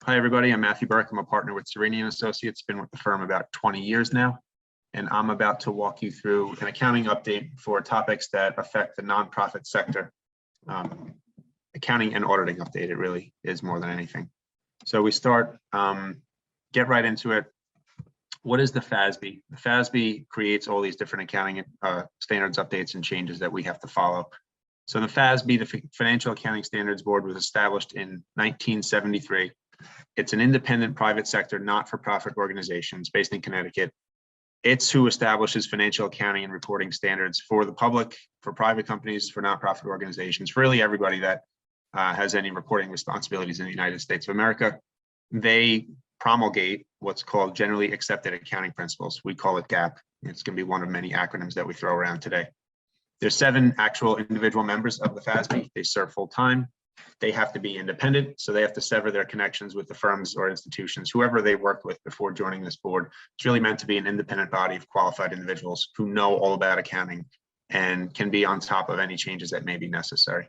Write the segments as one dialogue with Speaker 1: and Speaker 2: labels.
Speaker 1: Hi, everybody. I'm Matthew Burke. I'm a partner with Cerini Associates. Been with the firm about 20 years now, and I'm about to walk you through an accounting update for topics that affect the nonprofit sector. Accounting and auditing update, it really is more than anything. So we start, get right into it. What is the FASB? The FASB creates all these different accounting standards, updates, and changes that we have to follow. So the FASB, the Financial Accounting Standards Board, was established in 1973. It's an independent private sector, not-for-profit organizations based in Connecticut. It's who establishes financial accounting and reporting standards for the public, for private companies, for nonprofit organizations, for really everybody that has any reporting responsibilities in the United States of America. They promulgate what's called generally accepted accounting principles. We call it GAAP. It's going to be one of many acronyms that we throw around today. There's 7 actual individual members of the FASB. They serve full time. They have to be independent, so they have to sever their connections with the firms or institutions, whoever they worked with before joining this board. It's really meant to be an independent body of qualified individuals who know all about accounting and can be on top of any changes that may be necessary.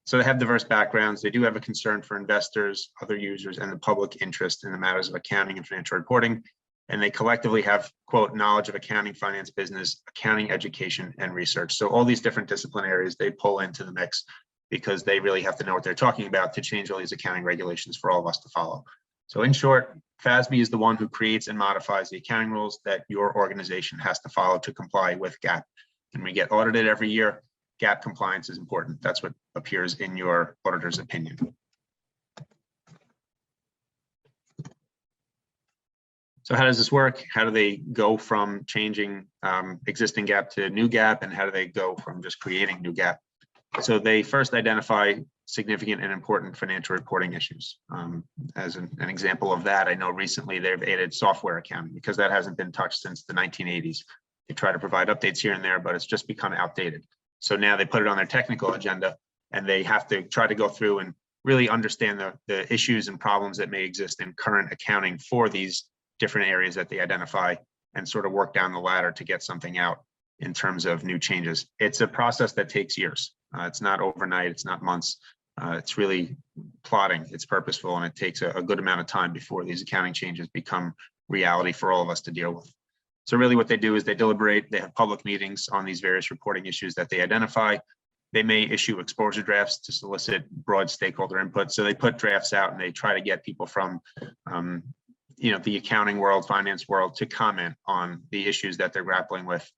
Speaker 1: So they have diverse backgrounds. They do have a concern for investors, other users, and the public interest in the matters of accounting and financial reporting. And they collectively have, quote, knowledge of accounting, finance, business, accounting, education, and research. So all these different discipline areas they pull into the mix because they really have to know what they're talking about to change all these accounting regulations for all of us to follow. So in short, FASB is the one who creates and modifies the accounting rules that your organization has to follow to comply with GAAP. And we get audited every year. GAAP compliance is important. That's what appears in your auditor's opinion. So how does this work? How do they go from changing existing GAAP to new GAAP, and how do they go from just creating new GAAP? So they first identify significant and important financial reporting issues. As an example of that, I know recently they've added software accounting because that hasn't been touched since the 1980s. They try to provide updates here and there, but it's just become outdated. So now they put it on their technical agenda, and they have to try to go through and really understand the issues and problems that may exist in current accounting for these different areas that they identify and sort of work down the ladder to get something out in terms of new changes. It's a process that takes years. It's not overnight, it's not months. It's really plotting, it's purposeful, and it takes a good amount of time before these accounting changes become reality for all of us to deal with. So really what they do is they deliberate, they have public meetings on these various reporting issues that they identify. They may issue exposure drafts to solicit broad stakeholder input. So they put drafts out and they try to get people from the accounting world, finance world, to comment on the issues that they're grappling with,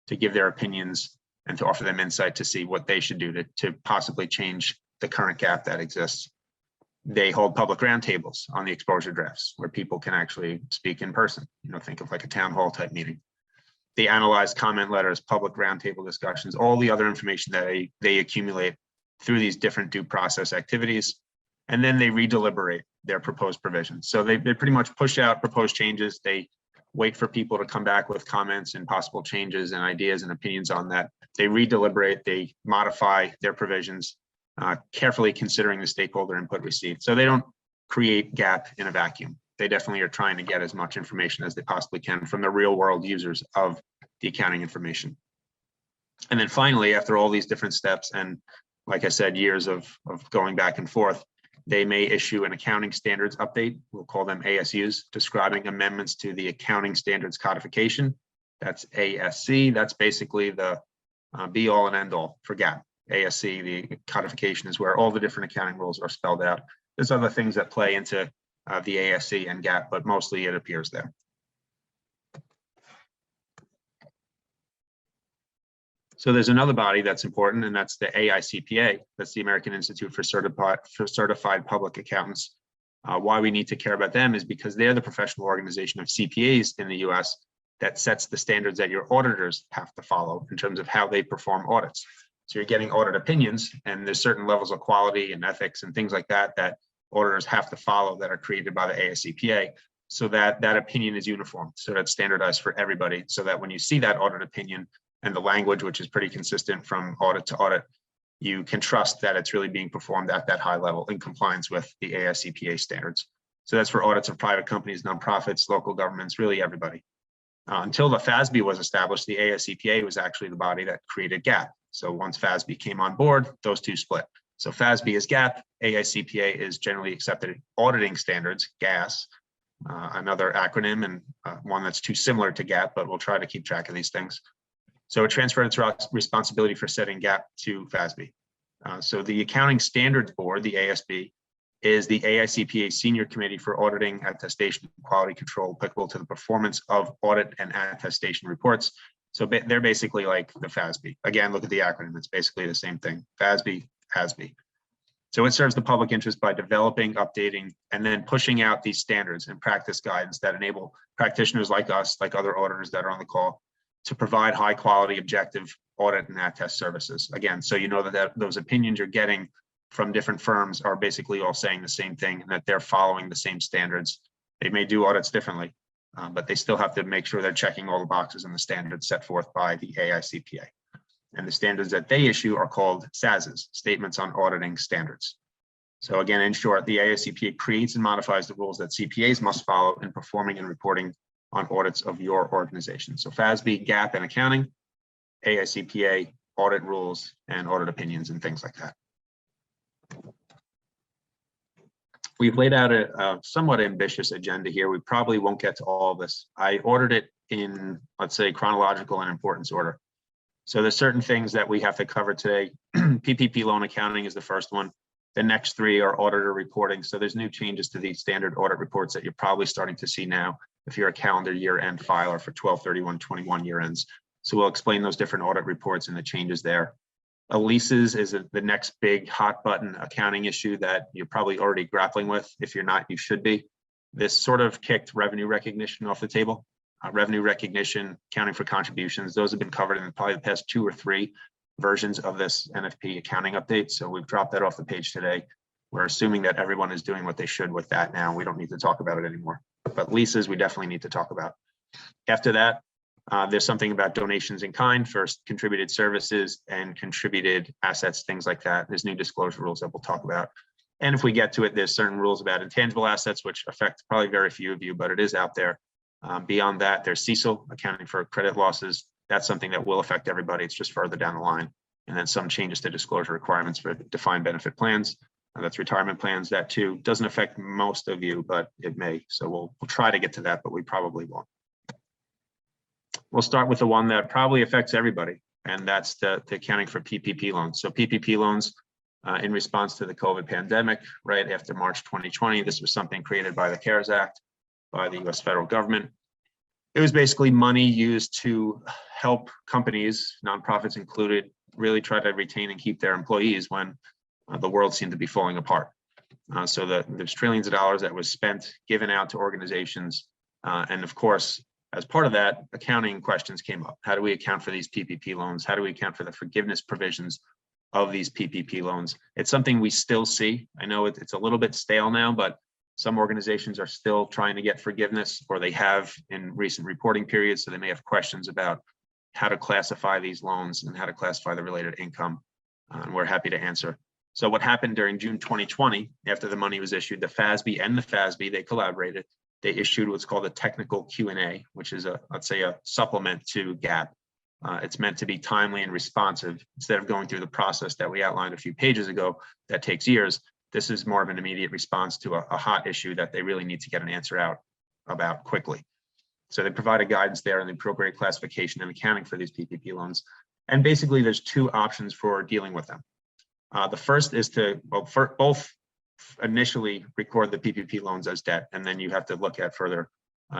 Speaker 1: to give their opinions and to offer them insight to see what they should do to possibly change the current gap that exists. They hold public roundtables on the exposure drafts where people can actually speak in person, think of like a town hall type meeting. They analyze comment letters, public roundtable discussions, all the other information that they accumulate through these different due process activities, and then they redeliberate their proposed provisions. So they pretty much push out proposed changes. They wait for people to come back with comments and possible changes and ideas and opinions on that. They redeliberate, they modify their provisions, carefully considering the stakeholder input received. So they don't create GAAP in a vacuum. They definitely are trying to get as much information as they possibly can from the real world users of the accounting information. And then finally, after all these different steps, and like I said, years of going back and forth, they may issue an accounting standards update. We'll call them ASUs, describing amendments to the accounting standards codification. That's ASC. That's basically the be all and end all for GAAP. ASC, the codification, is where all the different accounting rules are spelled out. There's other things that play into the ASC and GAAP, but mostly it appears there. So there's another body that's important, and that's the AICPA. That's the American Institute for Certified Public Accountants. Why we need to care about them is because they're the professional organization of CPAs in the US that sets the standards that your auditors have to follow in terms of how they perform audits. So you're getting audit opinions, and there's certain levels of quality and ethics and things like that that auditors have to follow that are created by the AICPA, so that that opinion is uniform, so that's standardized for everybody, so that when you see that audit opinion and the language, which is pretty consistent from audit to audit, you can trust that it's really being performed at that high level in compliance with the AICPA standards. So that's for audits of private companies, nonprofits, local governments, really everybody. Until the FASB was established, the AICPA was actually the body that created GAAP. So once FASB came on board, those two split. So FASB is GAAP, AICPA is generally accepted auditing standards, GAS, another acronym and one that's too similar to GAAP, but we'll try to keep track of these things. So it transferred its responsibility for setting GAAP to FASB. So the Accounting Standards Board, the ASB, is the AICPA Senior Committee for Auditing, Attestation, and Quality Control applicable to the performance of audit and attestation reports. So they're basically like the FASB. Again, look at the acronym, it's basically the same thing, FASB, ASB. So it serves the public interest by developing, updating, and then pushing out these standards and practice guidance that enable practitioners like us, like other auditors that are on the call, to provide high quality, objective audit and attest services. Again, so you know that those opinions you're getting from different firms are basically all saying the same thing and that they're following the same standards. They may do audits differently, but they still have to make sure they're checking all the boxes and the standards set forth by the AICPA. And the standards that they issue are called SASs, Statements on Auditing Standards. So again, in short, the AICPA creates and modifies the rules that CPAs must follow in performing and reporting on audits of your organization. So FASB, GAAP, and accounting, AICPA, audit rules, and audit opinions, and things like that. We've laid out a somewhat ambitious agenda here. We probably won't get to all of this. I ordered it in, let's say, chronological and importance order. So there's certain things that we have to cover today. PPP loan accounting is the first one. The next three are auditor reporting. So there's new changes to the standard audit reports that you're probably starting to see now if you're a calendar year end filer for 12/31/21 year ends. So we'll explain those different audit reports and the changes there. LEASEs is the next big hot button accounting issue that you're probably already grappling with. If you're not, you should be. This sort of kicked revenue recognition off the table. Revenue recognition, accounting for contributions, those have been covered in probably the past 2 or 3 versions of this NFP accounting update. So we've dropped that off the page today. We're assuming that everyone is doing what they should with that now. We don't need to talk about it anymore. But leases, we definitely need to talk about. After that, there's something about donations in kind for contributed services and contributed assets, things like that. There's new disclosure rules that we'll talk about. And if we get to it, there's certain rules about intangible assets, which affect probably very few of you, but it is out there. Beyond that, there's CECL, accounting for credit losses. That's something that will affect everybody. It's just further down the line. And then some changes to disclosure requirements for defined benefit plans. That's retirement plans. That too doesn't affect most of you, but it may. So we'll try to get to that, but we probably won't. We'll start with the one that probably affects everybody, and that's the accounting for PPP loans. So PPP loans in response to the COVID pandemic, right after March 2020, this was something created by the CARES Act, by the US federal government. It was basically money used to help companies, nonprofits included, really try to retain and keep their employees when the world seemed to be falling apart. So there's trillions of dollars that was spent, given out to organizations. And of course, as part of that, accounting questions came up. How do we account for these PPP loans? How do we account for the forgiveness provisions of these PPP loans? It's something we still see. I know it's a little bit stale now, but some organizations are still trying to get forgiveness, or they have in recent reporting periods. So they may have questions about how to classify these loans and how to classify the related income. And we're happy to answer. So what happened during June 2020, after the money was issued, the FASB and the FASB, they collaborated. They issued what's called a technical Q&A, which is let's say a supplement to GAAP. It's meant to be timely and responsive. Instead of going through the process that we outlined a few pages ago that takes years, this is more of an immediate response to a hot issue that they really need to get an answer out about quickly. So they provided guidance there on the appropriate classification and accounting for these PPP loans. And basically there's 2 options for dealing with them. The first is to, both initially record the PPP loans as debt, and then you have to look at further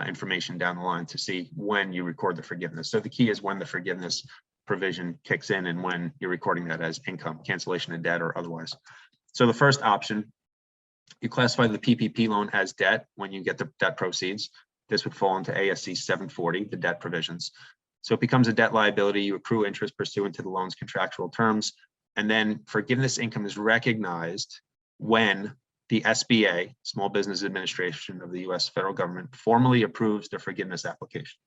Speaker 1: information down the line to see when you record the forgiveness. So the key is when the forgiveness provision kicks in and when you're recording that as income, cancellation of debt or otherwise. So the first option, you classify the PPP loan as debt when you get the debt proceeds. This would fall into ASC 740, the debt provisions. So it becomes a debt liability. You accrue interest pursuant to the loan's contractual terms. And then forgiveness income is recognized when the SBA, Small Business Administration of the US federal government, formally approves the forgiveness application.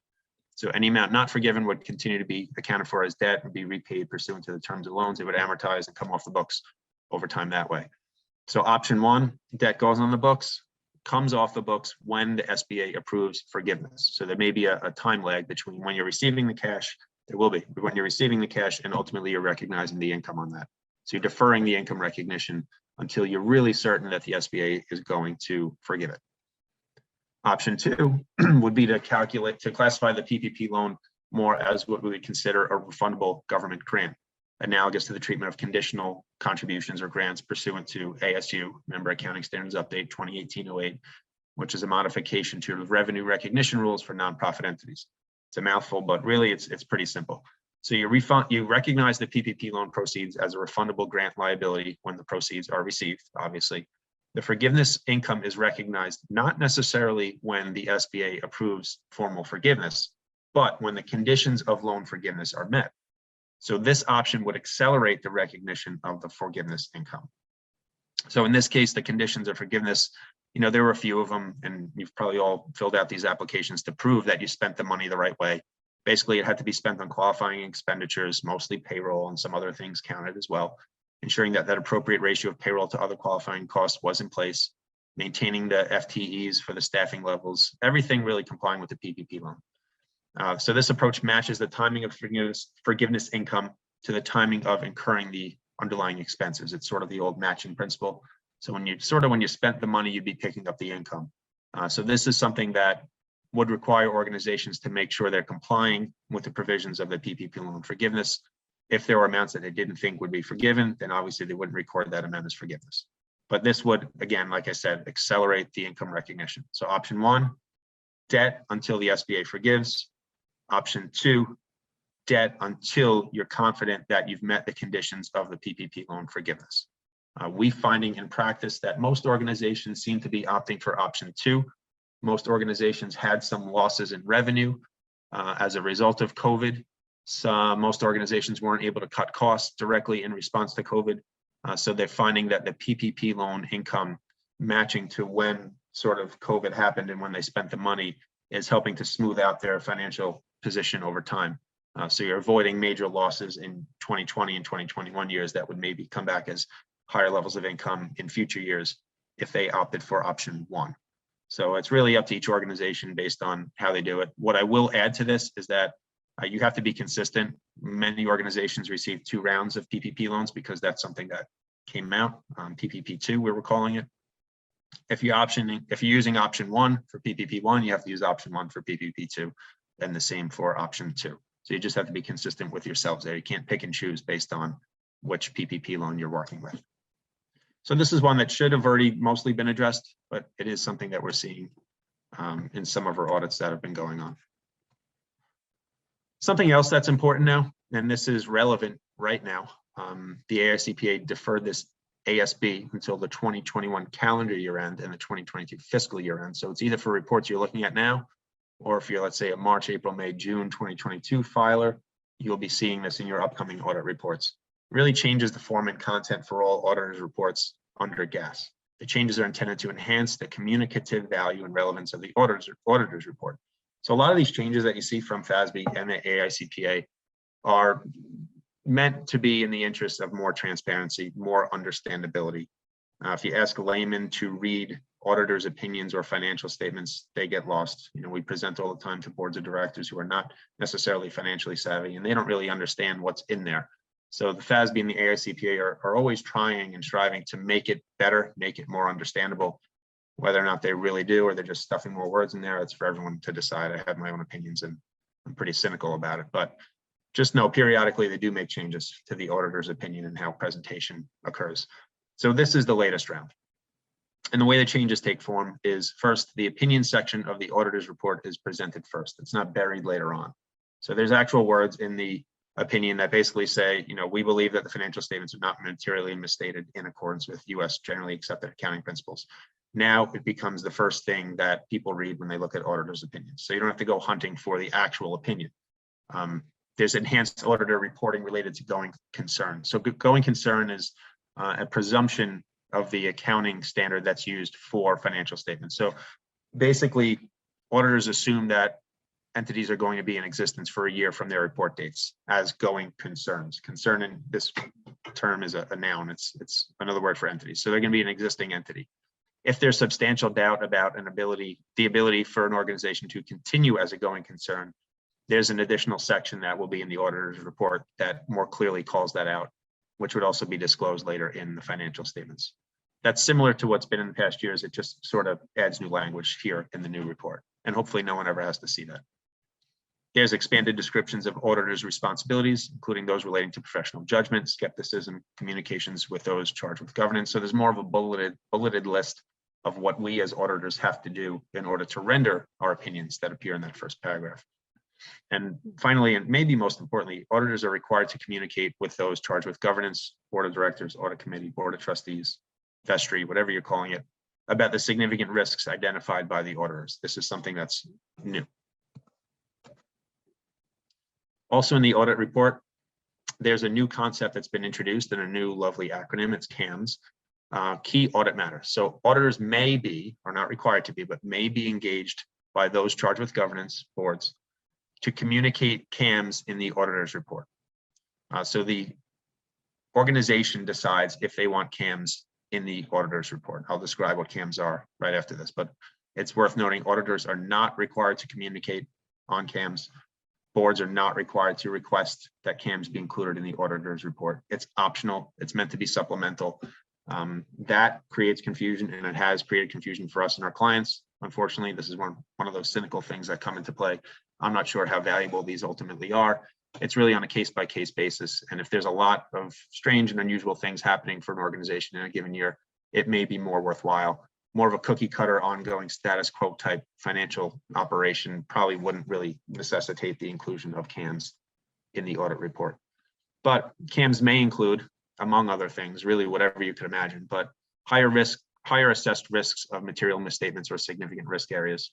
Speaker 1: So any amount not forgiven would continue to be accounted for as debt and be repaid pursuant to the terms of loans. It would amortize and come off the books over time that way. So option 1, debt goes on the books, comes off the books when the SBA approves forgiveness. So there may be a time lag between when you're receiving the cash, there will be, but when you're receiving the cash and ultimately you're recognizing the income on that. So you're deferring the income recognition until you're really certain that the SBA is going to forgive it. Option 2 would be to classify the PPP loan more as what we would consider a refundable government grant, analogous to the treatment of conditional contributions or grants pursuant to ASU, Member Accounting Standards Update 2018-08, which is a modification to the revenue recognition rules for nonprofit entities. It's a mouthful, but really it's pretty simple. So you recognize the PPP loan proceeds as a refundable grant liability when the proceeds are received, obviously. The forgiveness income is recognized not necessarily when the SBA approves formal forgiveness, but when the conditions of loan forgiveness are met. So this option would accelerate the recognition of the forgiveness income. So in this case, the conditions of forgiveness, there were a few of them, and you've probably all filled out these applications to prove that you spent the money the right way. Basically, it had to be spent on qualifying expenditures, mostly payroll, and some other things counted as well. Ensuring that that appropriate ratio of payroll to other qualifying costs was in place, maintaining the FTEs for the staffing levels, everything really complying with the PPP loan. So this approach matches the timing of forgiveness income to the timing of incurring the underlying expenses. It's sort of the old matching principle. So when you spent the money, you'd be picking up the income. So this is something that would require organizations to make sure they're complying with the provisions of the PPP loan forgiveness. If there were amounts that they didn't think would be forgiven, then obviously they wouldn't record that amount as forgiveness. But this would, again, like I said, accelerate the income recognition. So option 1, debt until the SBA forgives. Option 2, debt until you're confident that you've met the conditions of the PPP loan forgiveness. We finding in practice that most organizations seem to be opting for option 2. Most organizations had some losses in revenue as a result of COVID. Most organizations weren't able to cut costs directly in response to COVID. So they're finding that the PPP loan income matching to when sort of COVID happened and when they spent the money is helping to smooth out their financial position over time. So you're avoiding major losses in 2020 and 2021 years that would maybe come back as higher levels of income in future years if they opted for option 1. So it's really up to each organization based on how they do it. What I will add to this is that you have to be consistent. Many organizations receive 2 rounds of PPP loans because that's something that came out, PPP2, we were calling it. If you're using option 1 for PPP1, you have to use option 1 for PPP2, and the same for option 2. So you just have to be consistent with yourselves there. You can't pick and choose based on which PPP loan you're working with. So this is one that should have already mostly been addressed, but it is something that we're seeing in some of our audits that have been going on. Something else that's important now, and this is relevant right now, the AICPA deferred this ASB until the 2021 calendar year end and the 2022 fiscal year end. So it's either for reports you're looking at now, or if you're, let's say, a March, April, May, June 2022 filer, you'll be seeing this in your upcoming audit reports. It really changes the form and content for all auditors reports under GAS. The changes are intended to enhance the communicative value and relevance of the auditor's report. So a lot of these changes that you see from FASB and the AICPA are meant to be in the interest of more transparency, more understandability. If you ask a layman to read auditors' opinions or financial statements, they get lost. We present all the time to boards of directors who are not necessarily financially savvy, and they don't really understand what's in there. So the FASB and the AICPA are always trying and striving to make it better, make it more understandable. Whether or not they really do, or they're just stuffing more words in there, it's for everyone to decide. I have my own opinions and I'm pretty cynical about it, but just know periodically they do make changes to the auditor's opinion and how presentation occurs. So this is the latest round. And the way the changes take form is first, the opinion section of the auditor's report is presented first. It's not buried later on. So there's actual words in the opinion that basically say, we believe that the financial statements are not materially misstated in accordance with US generally accepted accounting principles. Now it becomes the first thing that people read when they look at auditors' opinions. So you don't have to go hunting for the actual opinion. There's enhanced auditor reporting related to going concern. So going concern is a presumption of the accounting standard that's used for financial statements. So basically, auditors assume that entities are going to be in existence for a year from their report dates as going concerns. Concern in this term is a noun. It's another word for entities. So they're going to be an existing entity. If there's substantial doubt about the ability for an organization to continue as a going concern, there's an additional section that will be in the auditor's report that more clearly calls that out. which would also be disclosed later in the financial statements. That's similar to what's been in the past years. It just sort of adds new language here in the new report. And hopefully no one ever has to see that. There's expanded descriptions of auditors' responsibilities, including those relating to professional judgment, skepticism, communications with those charged with governance. So there's more of a bulleted list of what we as auditors have to do in order to render our opinions that appear in that first paragraph. And finally, and maybe most importantly, auditors are required to communicate with those charged with governance, board of directors, audit committee, board of trustees, vestry, whatever you're calling it, about the significant risks identified by the auditors. This is something that's new. Also in the audit report, there's a new concept that's been introduced in a new lovely acronym. It's CAMS, key audit matters. So auditors may be, or not required to be, but may be engaged by those charged with governance boards to communicate CAMS in the auditor's report. So the organization decides if they want CAMS in the auditor's report. I'll describe what CAMS are right after this, but it's worth noting auditors are not required to communicate on CAMS. Boards are not required to request that CAMS be included in the auditor's report. It's optional. It's meant to be supplemental. That creates confusion, and it has created confusion for us and our clients. Unfortunately, this is one of those cynical things that come into play. I'm not sure how valuable these ultimately are. It's really on a case-by-case basis. And if there's a lot of strange and unusual things happening for an organization in a given year, it may be more worthwhile. More of a cookie cutter, ongoing status quo type financial operation probably wouldn't really necessitate the inclusion of CAMS in the audit report. But CAMS may include, among other things, really whatever you could imagine, but higher assessed risks of material misstatements or significant risk areas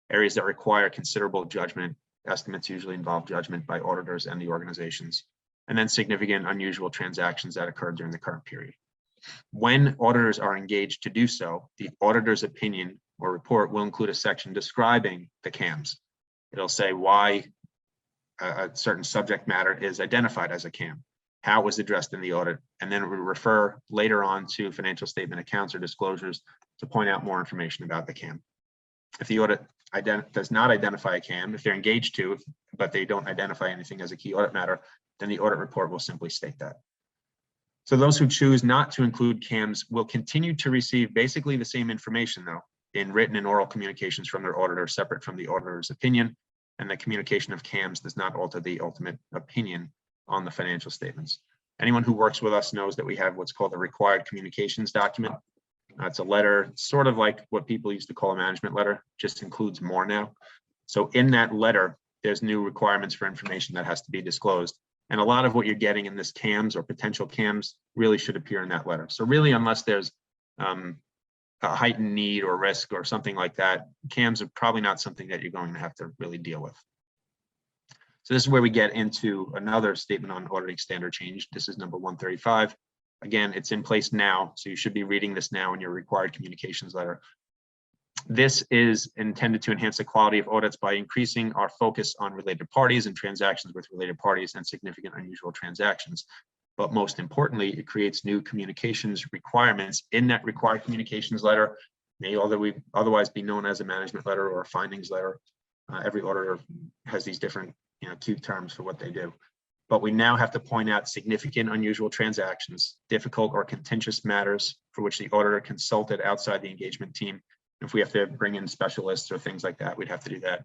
Speaker 1: that require considerable judgment. Estimates usually involve judgment by auditors and the organizations, and then significant unusual transactions that occurred during the current period. When auditors are engaged to do so, the auditor's opinion or report will include a section describing the CAMS. It'll say why a certain subject matter is identified as a CAM, how it was addressed in the audit, and then it will refer later on to financial statement accounts or disclosures to point out more information about the CAM. If the audit does not identify a CAM, if they're engaged to, but they don't identify anything as a key audit matter, then the audit report will simply state that. So those who choose not to include CAMS will continue to receive basically the same information, though, in written and oral communications from their auditor, separate from the auditor's opinion, and the communication of CAMS does not alter the ultimate opinion on the financial statements. Anyone who works with us knows that we have what's called a required communications document. It's a letter, sort of like what people used to call a management letter, just includes more now. So in that letter, there's new requirements for information that has to be disclosed. And a lot of what you're getting in this CAMS or potential CAMS really should appear in that letter. So really, unless there's a heightened need or risk or something like that, CAMS are probably not something that you're going to have to really deal with. So this is where we get into another statement on auditing standard change. This is number 135. Again, it's in place now, so you should be reading this now in your required communications letter. This is intended to enhance the quality of audits by increasing our focus on related parties and transactions with related parties and significant unusual transactions. But most importantly, it creates new communications requirements in that required communications letter, may otherwise be known as a management letter or a findings letter. Every auditor has these different cute terms for what they do. But we now have to point out significant unusual transactions, difficult or contentious matters for which the auditor consulted outside the engagement team. If we have to bring in specialists or things like that, we'd have to do that.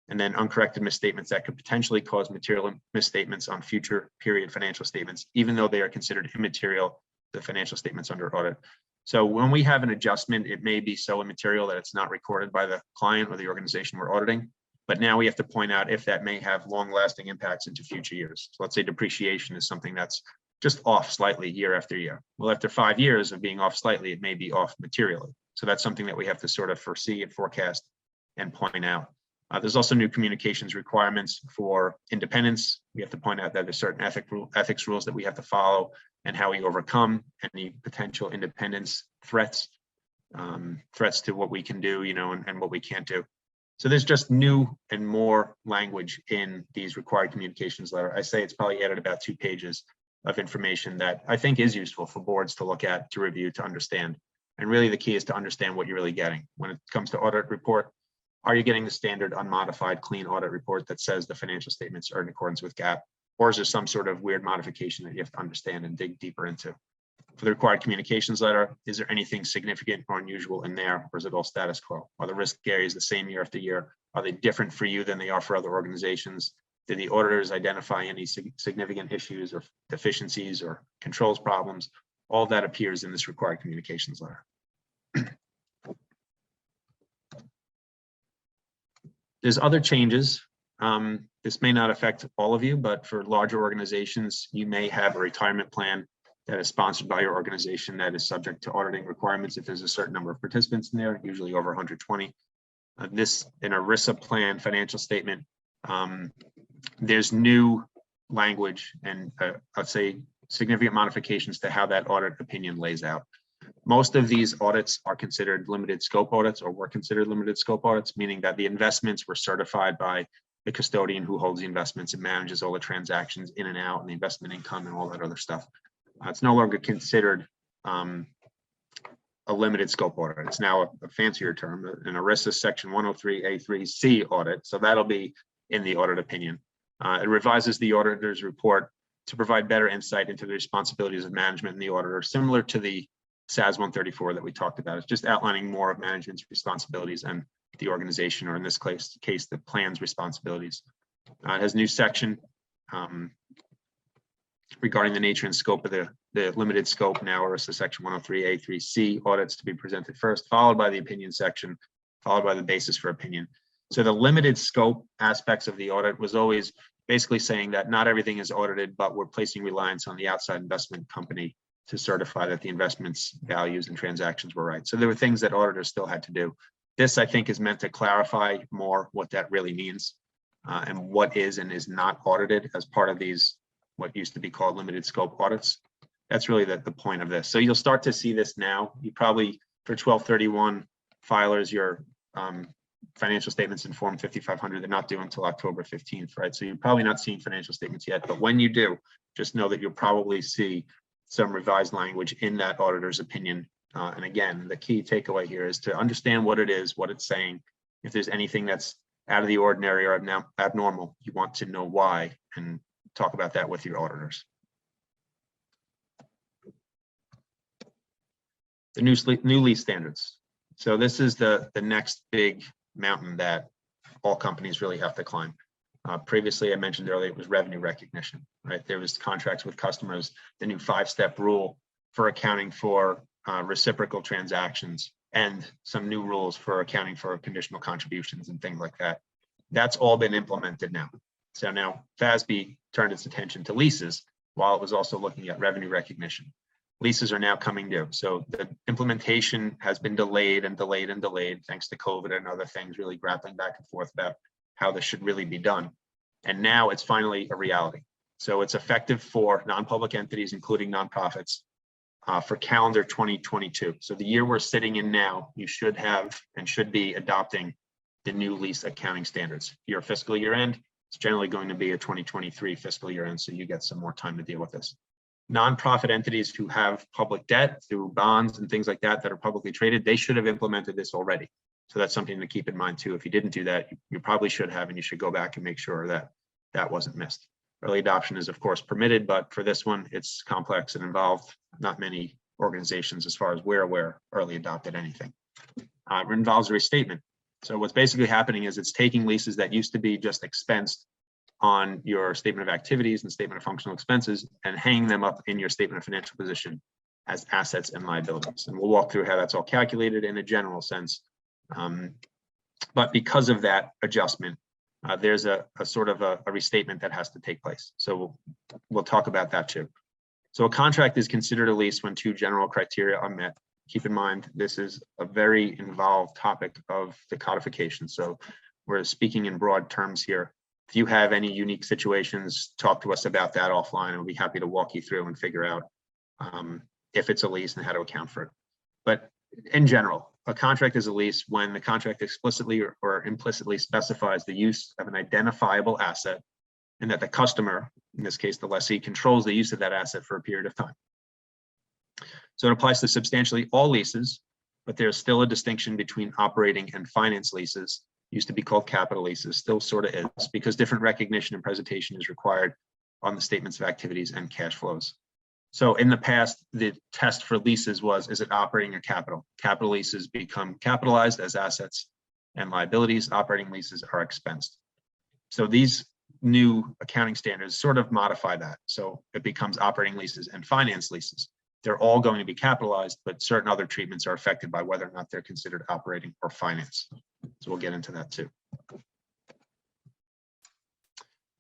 Speaker 1: And then uncorrected misstatements that could potentially cause material misstatements on future period financial statements, even though they are considered immaterial to financial statements under audit. So when we have an adjustment, it may be so immaterial that it's not recorded by the client or the organization we're auditing. But now we have to point out if that may have long-lasting impacts into future years. So let's say depreciation is something that's just off slightly year after year. Well, after 5 years of being off slightly, it may be off materially. So that's something that we have to sort of foresee and forecast and point out. There's also new communications requirements for independence. We have to point out that there's certain ethics rules that we have to follow and how we overcome any potential independence threats, threats to what we can do, and what we can't do. So there's just new and more language in these required communications letter. I say it's probably added about 2 pages of information that I think is useful for boards to look at, to review, to understand. And really the key is to understand what you're really getting. When it comes to audit report, are you getting the standard unmodified clean audit report that says the financial statements are in accordance with GAAP? Or is there some sort of weird modification that you have to understand and dig deeper into? For the required communications letter, is there anything significant or unusual in there, or is it all status quo? Are the risk areas the same year after year? Are they different for you than they are for other organizations? Did the auditors identify any significant issues or deficiencies or controls problems? All of that appears in this required communications letter. There's other changes. This may not affect all of you, but for larger organizations, you may have a retirement plan that is sponsored by your organization that is subject to auditing requirements if there's a certain number of participants in there, usually over 120. This, an ERISA plan financial statement, there's new language and I'd say significant modifications to how that audit opinion lays out. Most of these audits are considered limited scope audits, or were considered limited scope audits, meaning that the investments were certified by the custodian who holds the investments and manages all the transactions in and out and the investment income and all that other stuff. It's no longer considered a limited scope audit. It's now a fancier term, an ERISA section 103A3C audit. So that'll be in the audit opinion. It revises the auditor's report to provide better insight into the responsibilities of management and the auditor, similar to the SAS 134 that we talked about. It's just outlining more of management's responsibilities and the organization, or in this case, the plan's responsibilities. It has a new section regarding the nature and scope of the limited scope, now ERISA section 103A3C audits to be presented first, followed by the opinion section, followed by the basis for opinion. So the limited scope aspects of the audit was always basically saying that not everything is audited, but we're placing reliance on the outside investment company to certify that the investments, values, and transactions were right. So there were things that auditors still had to do. This, I think, is meant to clarify more what that really means and what is and is not audited as part of these, what used to be called limited scope audits. That's really the point of this. So you'll start to see this now. You probably, for 1231 filers, your financial statements in Form 5500, they're not due until October 15th, right? So you're probably not seeing financial statements yet, but when you do, just know that you'll probably see some revised language in that auditor's opinion. And again, the key takeaway here is to understand what it is, what it's saying. If there's anything that's out of the ordinary or abnormal, you want to know why and talk about that with your auditors. The new lease standards. So this is the next big mountain that all companies really have to climb. Previously, I mentioned earlier, it was revenue recognition, right? There was contracts with customers, the new 5-step rule for accounting for reciprocal transactions, and some new rules for accounting for conditional contributions and things like that. That's all been implemented now. So now FASB turned its attention to leases while it was also looking at revenue recognition. Leases are now coming due. So the implementation has been delayed and delayed and delayed thanks to COVID and other things, really grappling back and forth about how this should really be done. And now it's finally a reality. So it's effective for non-public entities, including nonprofits, for calendar 2022. So the year we're sitting in now, you should have and should be adopting the new lease accounting standards. Your fiscal year end, it's generally going to be a 2023 fiscal year end, so you get some more time to deal with this. Nonprofit entities who have public debt through bonds and things like that that are publicly traded, they should have implemented this already. So that's something to keep in mind too. If you didn't do that, you probably should have, and you should go back and make sure that that wasn't missed. Early adoption is of course permitted, but for this one, it's complex and involved. Not many organizations, as far as we're aware, early adopted anything. It involves a restatement. So what's basically happening is it's taking leases that used to be just expensed on your statement of activities and statement of functional expenses and hanging them up in your statement of financial position as assets and liabilities. And we'll walk through how that's all calculated in a general sense. But because of that adjustment, there's a sort of a restatement that has to take place. So we'll talk about that too. So a contract is considered a lease when two general criteria are met. Keep in mind, this is a very involved topic of the codification. So we're speaking in broad terms here. If you have any unique situations, talk to us about that offline, and we'll be happy to walk you through and figure out if it's a lease and how to account for it. But in general, a contract is a lease when the contract explicitly or implicitly specifies the use of an identifiable asset and that the customer, in this case, the lessee, controls the use of that asset for a period of time. So it applies to substantially all leases, but there's still a distinction between operating and finance leases. Used to be called capital leases, still sort of is, because different recognition and presentation is required on the statements of activities and cash flows. So in the past, the test for leases was, is it operating or capital? Capital leases become capitalized as assets and liabilities. Operating leases are expensed. So these new accounting standards sort of modify that. So it becomes operating leases and finance leases. They're all going to be capitalized, but certain other treatments are affected by whether or not they're considered operating or finance. So we'll get into that too.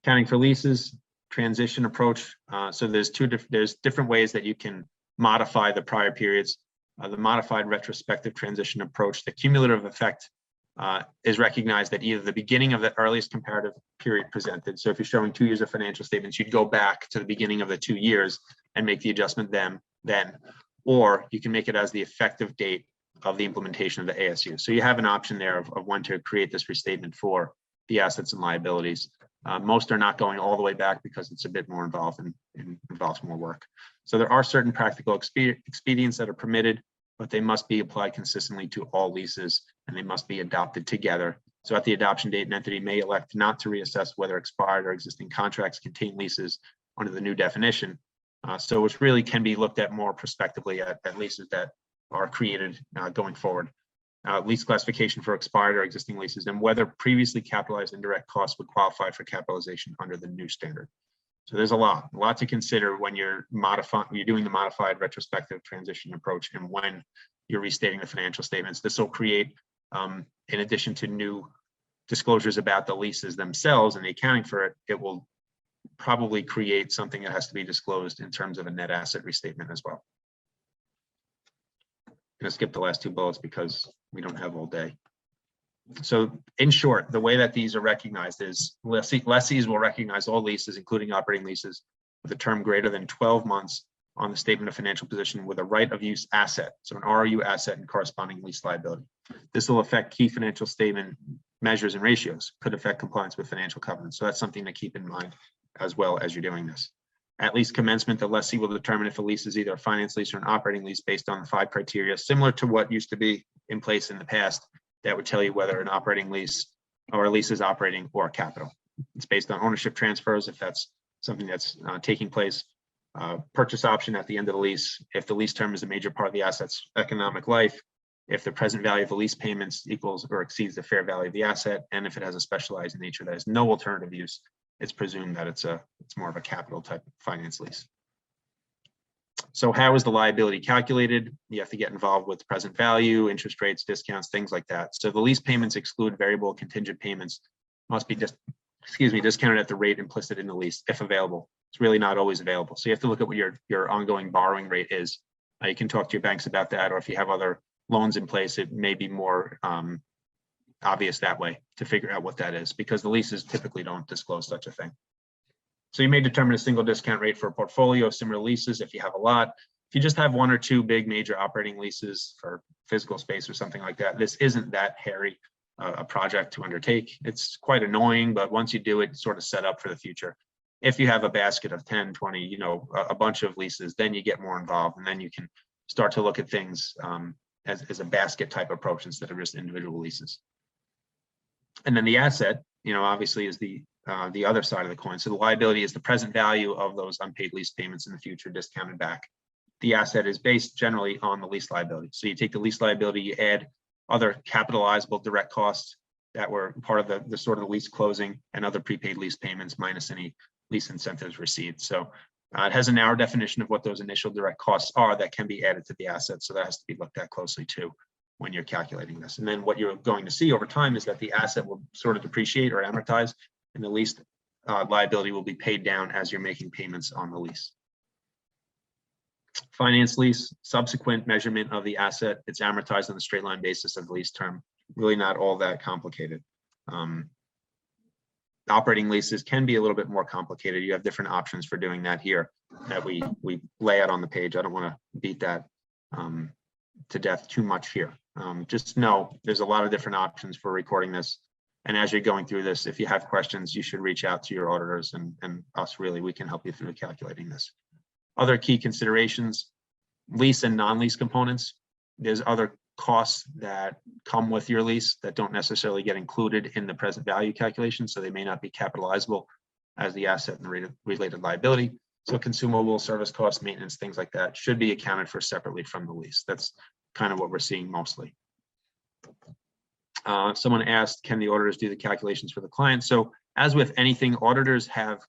Speaker 1: Accounting for leases, transition approach. So there's different ways that you can modify the prior periods. The modified retrospective transition approach, the cumulative effect is recognized at either the beginning of the earliest comparative period presented. So if you're showing 2 years of financial statements, you'd go back to the beginning of the 2 years and make the adjustment then, or you can make it as the effective date of the implementation of the ASU. So you have an option there of when to create this restatement for the assets and liabilities. Most are not going all the way back because it's a bit more involved and involves more work. So there are certain practical expedients that are permitted, but they must be applied consistently to all leases and they must be adopted together. So at the adoption date, an entity may elect not to reassess whether expired or existing contracts contain leases under the new definition. So which really can be looked at more prospectively at leases that are created going forward. Lease classification for expired or existing leases and whether previously capitalized indirect costs would qualify for capitalization under the new standard. So there's a lot to consider when you're doing the modified retrospective transition approach and when you're restating the financial statements. This will create, in addition to new disclosures about the leases themselves and the accounting for it, it will probably create something that has to be disclosed in terms of a net asset restatement as well. I'm going to skip the last two bullets because we don't have all day. So in short, the way that these are recognized is lessees will recognize all leases, including operating leases, with a term greater than 12 months on the statement of financial position with a right of use asset, so an ROU asset and corresponding lease liability. This will affect key financial statement measures and ratios, could affect compliance with financial covenants. So that's something to keep in mind as well as you're doing this. At lease commencement, the lessee will determine if a lease is either a finance lease or an operating lease based on the 5 criteria, similar to what used to be in place in the past. That would tell you whether an operating lease or a lease is operating or capital. It's based on ownership transfers, if that's something that's taking place, purchase option at the end of the lease, if the lease term is a major part of the asset's economic life, if the present value of the lease payments equals or exceeds the fair value of the asset, and if it has a specialized nature that has no alternative use, it's presumed that it's more of a capital type finance lease. So how is the liability calculated? You have to get involved with present value, interest rates, discounts, things like that. So the lease payments exclude variable contingent payments, must be discounted at the rate implicit in the lease if available. It's really not always available. So you have to look at what your ongoing borrowing rate is. You can talk to your banks about that, or if you have other loans in place, it may be more obvious that way to figure out what that is, because the leases typically don't disclose such a thing. So you may determine a single discount rate for a portfolio of similar leases if you have a lot. If you just have 1 or 2 big major operating leases for physical space or something like that, this isn't that hairy a project to undertake. It's quite annoying, but once you do it, it's sort of set up for the future. If you have a basket of 10, 20, a bunch of leases, then you get more involved, and then you can start to look at things as a basket type approach instead of just individual leases. And then the asset, obviously is the other side of the coin. So the liability is the present value of those unpaid lease payments in the future discounted back. The asset is based generally on the lease liability. So you take the lease liability, you add other capitalizable direct costs that were part of the sort of the lease closing and other prepaid lease payments minus any lease incentives received. So it has a narrow definition of what those initial direct costs are that can be added to the asset. So that has to be looked at closely too when you're calculating this. And then what you're going to see over time is that the asset will sort of depreciate or amortize, and the lease liability will be paid down as you're making payments on the lease. Finance lease, subsequent measurement of the asset, it's amortized on the straight line basis of the lease term. Really not all that complicated. Operating leases can be a little bit more complicated. You have different options for doing that here that we lay out on the page. I don't want to beat that to death too much here. Just know there's a lot of different options for recording this. And as you're going through this, if you have questions, you should reach out to your auditors and us. Really, we can help you through calculating this. Other key considerations, lease and non-lease components. There's other costs that come with your lease that don't necessarily get included in the present value calculation, so they may not be capitalizable. as the asset and related liability. So consumable service costs, maintenance, things like that should be accounted for separately from the lease. That's kind of what we're seeing mostly. Someone asked, can the auditors do the calculations for the client? So as with anything, auditors have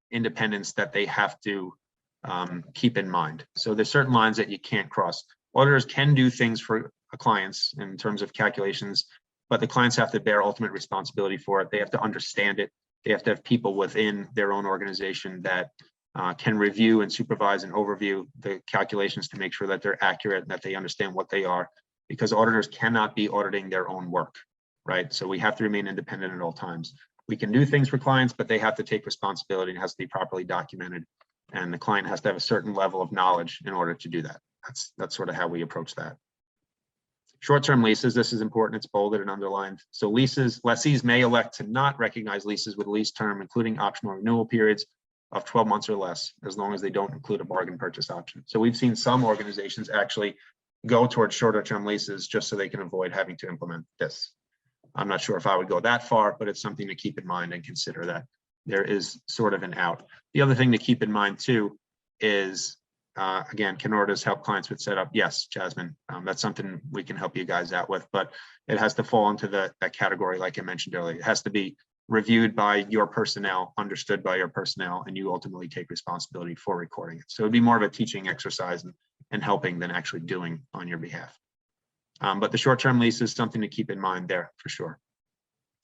Speaker 1: independence that they have to keep in mind. So there's certain lines that you can't cross. Auditors can do things for clients in terms of calculations, but the clients have to bear ultimate responsibility for it. They have to understand it. They have to have people within their own organization that can review and supervise and overview the calculations to make sure that they're accurate and that they understand what they are, because auditors cannot be auditing their own work, right? So we have to remain independent at all times. We can do things for clients, but they have to take responsibility and it has to be properly documented. And the client has to have a certain level of knowledge in order to do that. That's sort of how we approach that. Short-term leases, this is important, it's bolded and underlined. So lessees may elect to not recognize leases with a lease term, including optional renewal periods of 12 months or less, as long as they don't include a bargain purchase option. So we've seen some organizations actually go towards shorter term leases just so they can avoid having to implement this. I'm not sure if I would go that far, but it's something to keep in mind and consider that there is sort of an out. The other thing to keep in mind too is, again, can auditors help clients with setup? Yes, Jasmine, that's something we can help you guys out with, but it has to fall into that category like I mentioned earlier. It has to be reviewed by your personnel, understood by your personnel, and you ultimately take responsibility for recording it. So it'd be more of a teaching exercise and helping than actually doing on your behalf. But the short-term lease is something to keep in mind there for sure.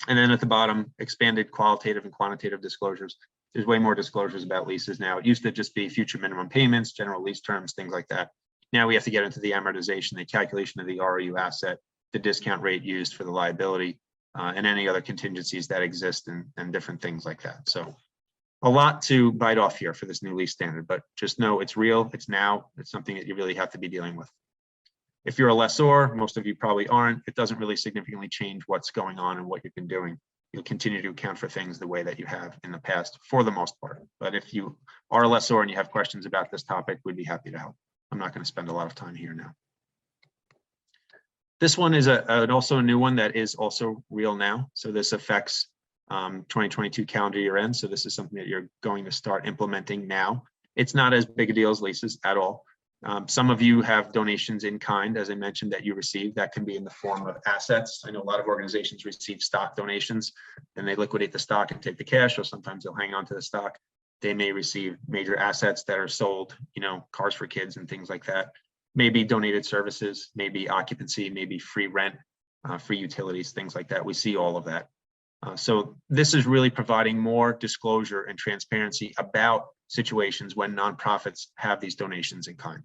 Speaker 1: And then at the bottom, expanded qualitative and quantitative disclosures. There's way more disclosures about leases now. It used to just be future minimum payments, general lease terms, things like that. Now we have to get into the amortization, the calculation of the ROU asset, the discount rate used for the liability, and any other contingencies that exist and different things like that. So a lot to bite off here for this new lease standard, but just know it's real, it's now, it's something that you really have to be dealing with. If you're a lessor, most of you probably aren't, it doesn't really significantly change what's going on and what you've been doing. You'll continue to account for things the way that you have in the past for the most part. But if you are a lessor and you have questions about this topic, we'd be happy to help. I'm not going to spend a lot of time here now. This one is also a new one that is also real now. So this affects 2022 calendar year end. So this is something that you're going to start implementing now. It's not as big a deal as leases at all. Some of you have donations in kind, as I mentioned, that you receive. That can be in the form of assets. I know a lot of organizations receive stock donations, and they liquidate the stock and take the cash, or sometimes they'll hang on to the stock. They may receive major assets that are sold, you know, cars for kids and things like that. Maybe donated services, maybe occupancy, maybe free rent, free utilities, things like that. We see all of that. So this is really providing more disclosure and transparency about situations when nonprofits have these donations in kind.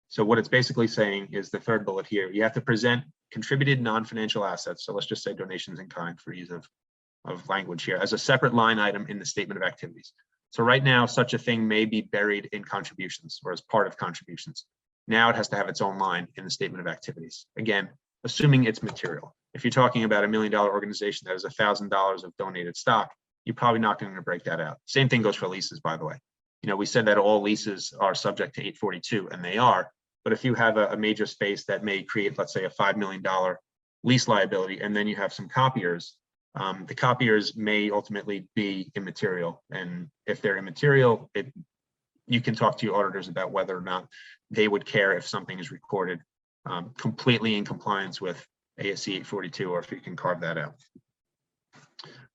Speaker 1: So what it's basically saying is the third bullet here, you have to present contributed non-financial assets. So let's just say donations in kind for ease of language here as a separate line item in the statement of activities. So right now, such a thing may be buried in contributions or as part of contributions. Now it has to have its own line in the statement of activities. Again, assuming it's material. If you're talking about $1 million organization that has $1,000 of donated stock, you're probably not going to break that out. Same thing goes for leases, by the way. You know, we said that all leases are subject to 842, and they are. But if you have a major space that may create, let's say, a $5 million lease liability, and then you have some copiers, the copiers may ultimately be immaterial. And if they're immaterial, you can talk to your auditors about whether or not they would care if something is recorded completely in compliance with ASC 842, or if you can carve that out.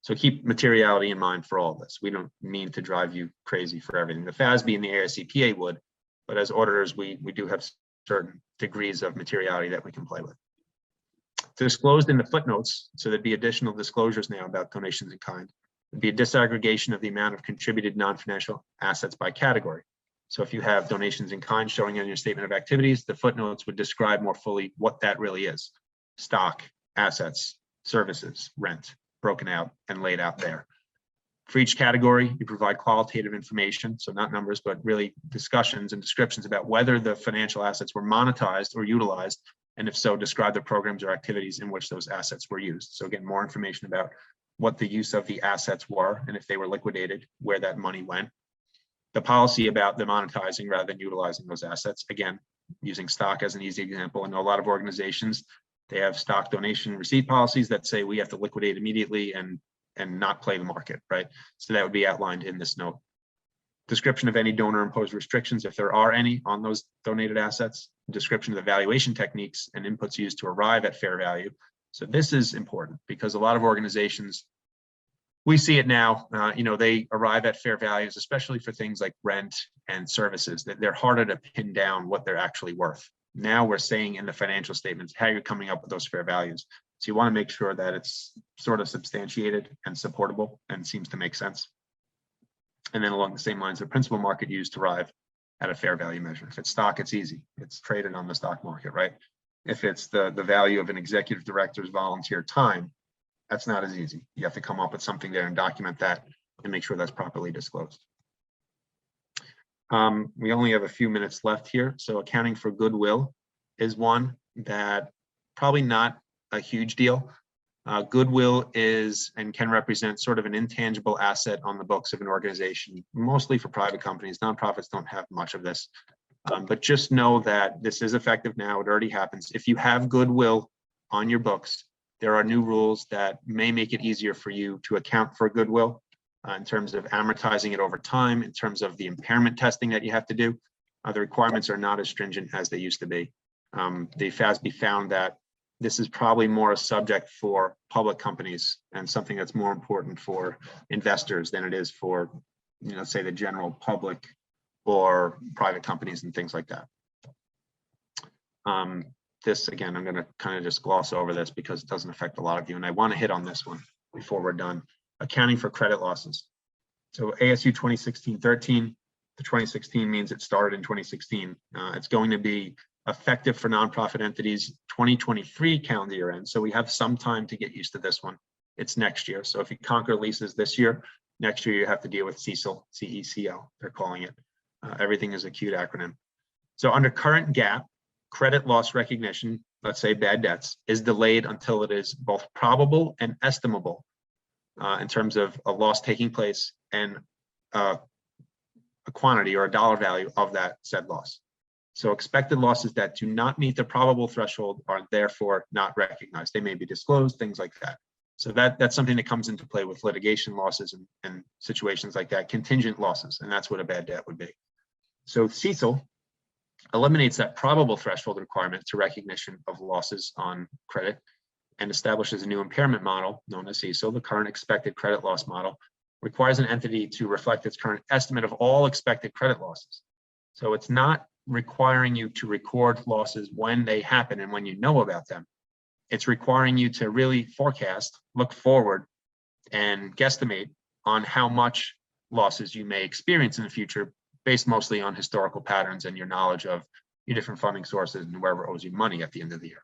Speaker 1: So keep materiality in mind for all of this. We don't mean to drive you crazy for everything. The FASB and the AICPA would, but as auditors, we do have certain degrees of materiality that we can play with. Disclosed in the footnotes, so there'd be additional disclosures now about donations in kind. There'd be a disaggregation of the amount of contributed non-financial assets by category. So if you have donations in kind showing on your statement of activities, the footnotes would describe more fully what that really is. Stock, assets, services, rent, broken out and laid out there. For each category, you provide qualitative information, so not numbers, but really discussions and descriptions about whether the financial assets were monetized or utilized, and if so, describe the programs or activities in which those assets were used. So again, more information about what the use of the assets were, and if they were liquidated, where that money went. The policy about the monetizing rather than utilizing those assets. Again, using stock as an easy example. I know a lot of organizations, they have stock donation receipt policies that say we have to liquidate immediately and not play the market, right? So that would be outlined in this note. Description of any donor imposed restrictions, if there are any, on those donated assets. Description of the valuation techniques and inputs used to arrive at fair value. So this is important because a lot of organizations, we see it now, they arrive at fair values, especially for things like rent and services, that they're harder to pin down what they're actually worth. Now we're saying in the financial statements how you're coming up with those fair values. So you want to make sure that it's sort of substantiated and supportable and seems to make sense. And then along the same lines, the principal market used to arrive at a fair value measure. If it's stock, it's easy. It's traded on the stock market, right? If it's the value of an executive director's volunteer time, that's not as easy. You have to come up with something there and document that and make sure that's properly disclosed. We only have a few minutes left here. So accounting for goodwill is one that probably not a huge deal. Goodwill is and can represent sort of an intangible asset on the books of an organization, mostly for private companies. Nonprofits don't have much of this, but just know that this is effective now. It already happens. If you have goodwill on your books, there are new rules that may make it easier for you to account for goodwill in terms of amortizing it over time, in terms of the impairment testing that you have to do. The requirements are not as stringent as they used to be. The FASB found that this is probably more a subject for public companies and something that's more important for investors than it is for, say the general public or private companies and things like that. This, again, I'm going to kind of just gloss over this because it doesn't affect a lot of you. And I want to hit on this one before we're done. Accounting for credit losses. So ASU 2016-13, the 2016 means it started in 2016. It's going to be effective for nonprofit entities 2023 calendar year end. So we have some time to get used to this one. It's next year. So if you conquer leases this year, next year you have to deal with CECL, C-E-C-L, they're calling it. Everything is a cute acronym. So under current GAAP, credit loss recognition, let's say bad debts, is delayed until it is both probable and estimable in terms of a loss taking place and a quantity or a dollar value of that said loss. So expected losses that do not meet the probable threshold are therefore not recognized. They may be disclosed, things like that. So that's something that comes into play with litigation losses and situations like that, contingent losses, and that's what a bad debt would be. So CECL eliminates that probable threshold requirement to recognition of losses on credit and establishes a new impairment model known as CECL. The current expected credit loss model requires an entity to reflect its current estimate of all expected credit losses. So it's not requiring you to record losses when they happen and when you know about them. It's requiring you to really forecast, look forward, and guesstimate on how much losses you may experience in the future based mostly on historical patterns and your knowledge of your different funding sources and whoever owes you money at the end of the year.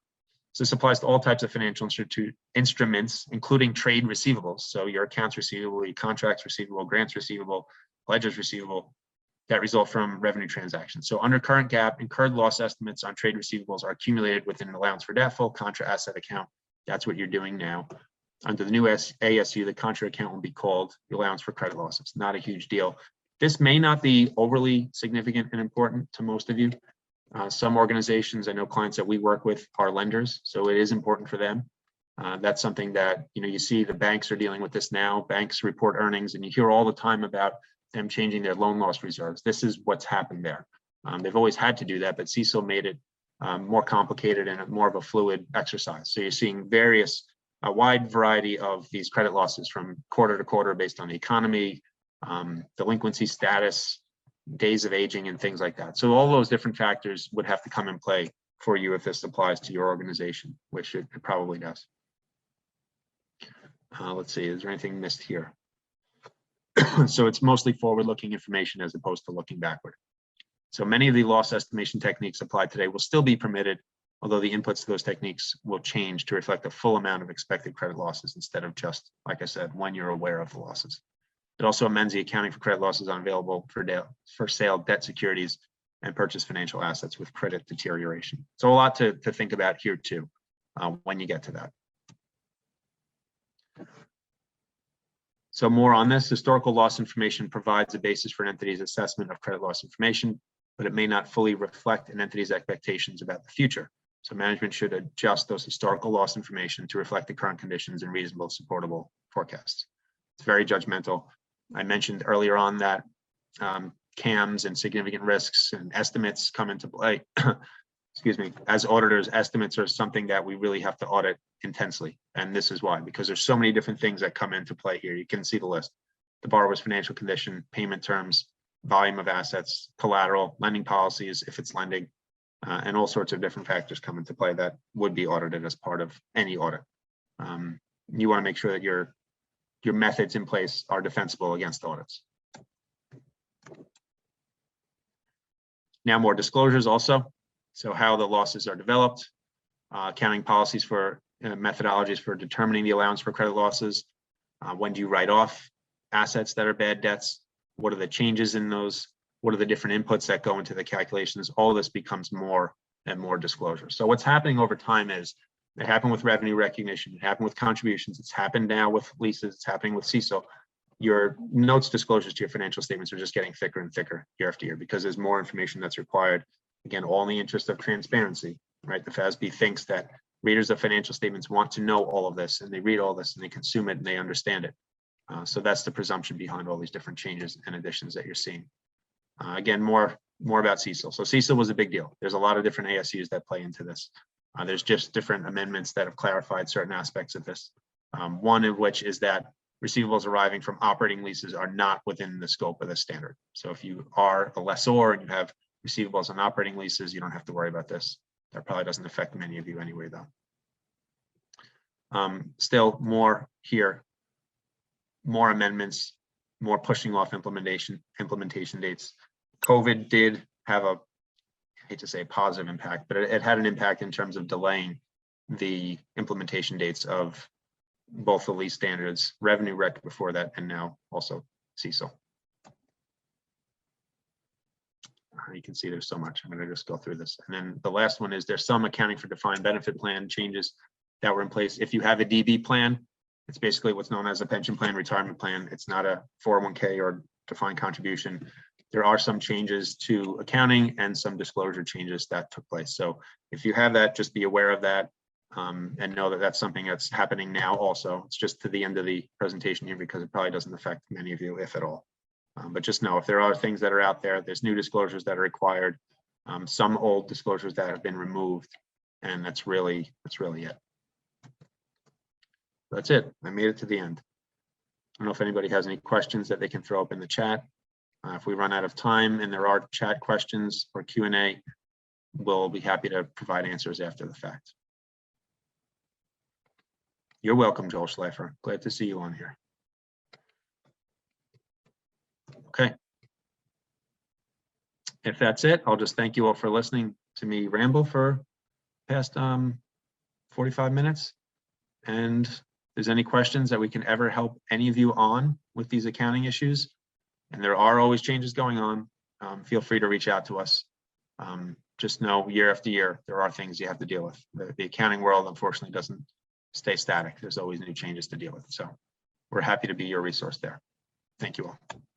Speaker 1: So this applies to all types of financial instruments, including trade receivables. So your accounts receivable, your contracts receivable, grants receivable, ledgers receivable that result from revenue transactions. So under current GAAP, incurred loss estimates on trade receivables are accumulated within an allowance for doubtful contra asset account. That's what you're doing now. Under the new ASU, the contra account will be called the allowance for credit losses. Not a huge deal. This may not be overly significant and important to most of you. Some organizations, I know clients that we work with are lenders, so it is important for them. That's something that, you see the banks are dealing with this now. Banks report earnings and you hear all the time about them changing their loan loss reserves. This is what's happened there. They've always had to do that, but CECL made it more complicated and more of a fluid exercise. So you're seeing a wide variety of these credit losses from quarter to quarter based on the economy, delinquency status, days of aging, and things like that. So all those different factors would have to come in play for you if this applies to your organization, which it probably does. Let's see, is there anything missed here? So it's mostly forward-looking information as opposed to looking backward. So many of the loss estimation techniques applied today will still be permitted, although the inputs to those techniques will change to reflect the full amount of expected credit losses instead of just, like I said, when you're aware of the losses. It also amends the accounting for credit losses on available for sale debt securities and purchase financial assets with credit deterioration. So a lot to think about here too, when you get to that. So more on this, historical loss information provides a basis for an entity's assessment of credit loss information, but it may not fully reflect an entity's expectations about the future. So management should adjust those historical loss information to reflect the current conditions and reasonable supportable forecasts. It's very judgmental. I mentioned earlier on that CAMs and significant risks and estimates come into play. Excuse me. As auditors, estimates are something that we really have to audit intensely. And this is why, because there's so many different things that come into play here. You can see the list: the borrower's financial condition, payment terms, volume of assets, collateral, lending policies, if it's lending, and all sorts of different factors come into play that would be audited as part of any audit. You want to make sure that your methods in place are defensible against audits. Now more disclosures also. So how the losses are developed, accounting policies for methodologies for determining the allowance for credit losses. When do you write off assets that are bad debts? What are the changes in those? What are the different inputs that go into the calculations? All of this becomes more and more disclosure. So what's happening over time is, it happened with revenue recognition, it happened with contributions, it's happened now with leases, it's happening with CECL. Your notes disclosures to your financial statements are just getting thicker and thicker year after year because there's more information that's required. Again, all in the interest of transparency, right? The FASB thinks that readers of financial statements want to know all of this, and they read all this and they consume it and they understand it. So that's the presumption behind all these different changes and additions that you're seeing. Again, more about CECL. So CECL was a big deal. There's a lot of different ASUs that play into this. There's just different amendments that have clarified certain aspects of this. One of which is that receivables arriving from operating leases are not within the scope of the standard. So if you are a lessor and you have receivables on operating leases, you don't have to worry about this. That probably doesn't affect many of you anyway, though. Still more here, more amendments, more pushing off implementation dates. COVID did have a, I hate to say positive impact, but it had an impact in terms of delaying the implementation dates of both the lease standards, revenue rec before that, and now also CECL. You can see there's so much. I'm going to just go through this. And then the last one is there's some accounting for defined benefit plan changes that were in place. If you have a DB plan, it's basically what's known as a pension plan, retirement plan. It's not a 401k or defined contribution. There are some changes to accounting and some disclosure changes that took place. So if you have that, just be aware of that and know that that's something that's happening now also. It's just to the end of the presentation here because it probably doesn't affect many of you, if at all. But just know if there are things that are out there, there's new disclosures that are required, some old disclosures that have been removed, and that's really it. That's it. I made it to the end. I don't know if anybody has any questions that they can throw up in the chat. If we run out of time and there are chat questions or Q&A, we'll be happy to provide answers after the fact. You're welcome, Joel Schleifer. Glad to see you on here. Okay. If that's it, I'll just thank you all for listening to me ramble for past 45 minutes. And if there's any questions that we can ever help any of you on with these accounting issues, and there are always changes going on, feel free to reach out to us. Just know year after year, there are things you have to deal with. The accounting world, unfortunately, doesn't stay static. There's always new changes to deal with. So we're happy to be your resource there. Thank you all.